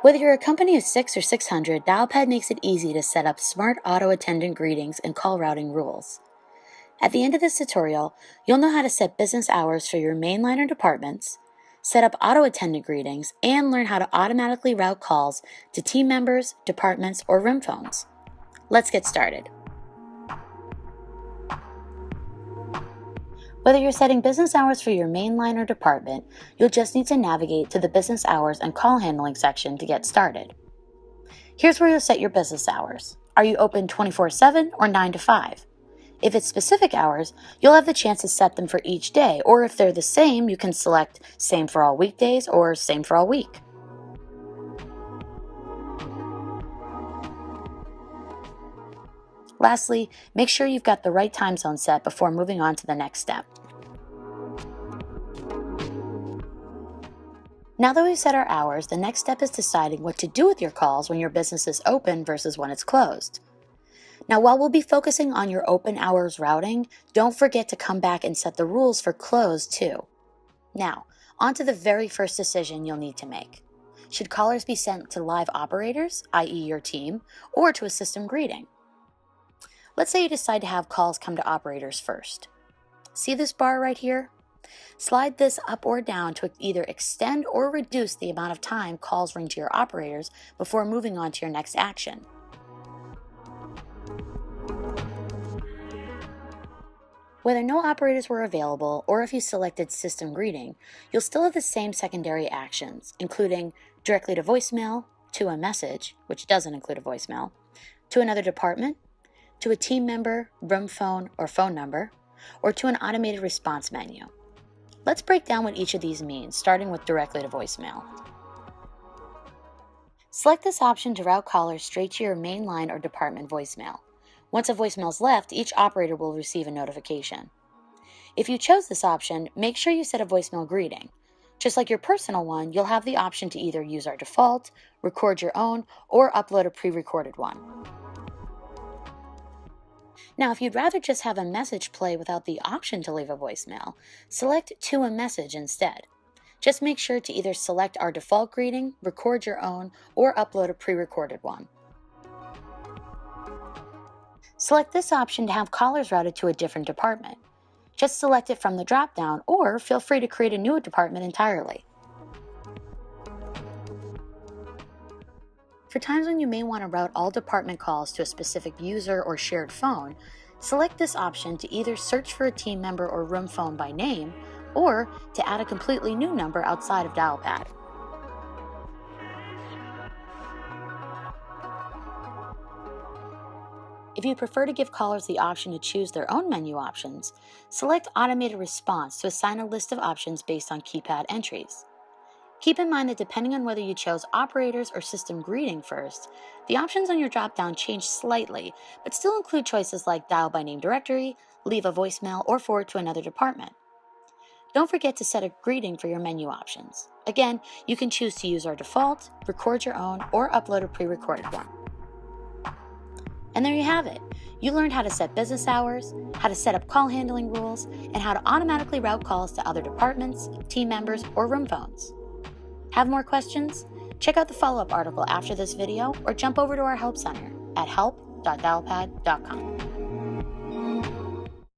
Whether you're a company of 6 or 600, Dialpad makes it easy to set up smart auto-attendant greetings and call routing rules. At the end of this tutorial, you'll know how to set business hours for your mainline or departments, set up auto-attendant greetings, and learn how to automatically route calls to team members, departments, or room phones. Let's get started. Whether you're setting business hours for your mainline or department, you'll just need to navigate to the Business Hours and Call Handling section to get started. Here's where you'll set your business hours. Are you open 24/7 or 9 to 5? If it's specific hours, you'll have the chance to set them for each day, or if they're the same, you can select same for all weekdays or same for all week. Lastly, make sure you've got the right time zone set before moving on to the next step. Now that we've set our hours, the next step is deciding what to do with your calls when your business is open versus when it's closed. Now, while we'll be focusing on your open hours routing, don't forget to come back and set the rules for closed too. Now, on to the very first decision you'll need to make. Should callers be sent to live operators, i.e. your team, or to a system greeting? Let's say you decide to have calls come to operators first. See this bar right here? Slide this up or down to either extend or reduce the amount of time calls ring to your operators before moving on to your next action. Whether no operators were available or if you selected system greeting, you'll still have the same secondary actions, including directly to voicemail, to a message, which doesn't include a voicemail, to another department, to a team member, room phone, or phone number, or to an automated response menu. Let's break down what each of these means, starting with directly to voicemail. Select this option to route callers straight to your main line or department voicemail. Once a voicemail is left, each operator will receive a notification. If you chose this option, make sure you set a voicemail greeting. Just like your personal one, you'll have the option to either use our default, record your own, or upload a pre-recorded one. Now, if you'd rather just have a message play without the option to leave a voicemail, select to a message instead. Just make sure to either select our default greeting, record your own, or upload a pre-recorded one. Select this option to have callers routed to a different department. Just select it from the drop-down, or feel free to create a new department entirely. For times when you may want to route all department calls to a specific user or shared phone, select this option to either search for a team member or room phone by name, or to add a completely new number outside of Dialpad. If you prefer to give callers the option to choose their own menu options, select Automated Response to assign a list of options based on keypad entries. Keep in mind that depending on whether you chose operators or system greeting first, the options on your drop-down change slightly, but still include choices like dial by name directory, leave a voicemail, or forward to another department. Don't forget to set a greeting for your menu options. Again, you can choose to use our default, record your own, or upload a pre-recorded one. And there you have it. You learned how to set business hours, how to set up call handling rules, and how to automatically route calls to other departments, team members, or room phones. Have more questions? Check out the follow-up article after this video or jump over to our Help Center at help.dialpad.com.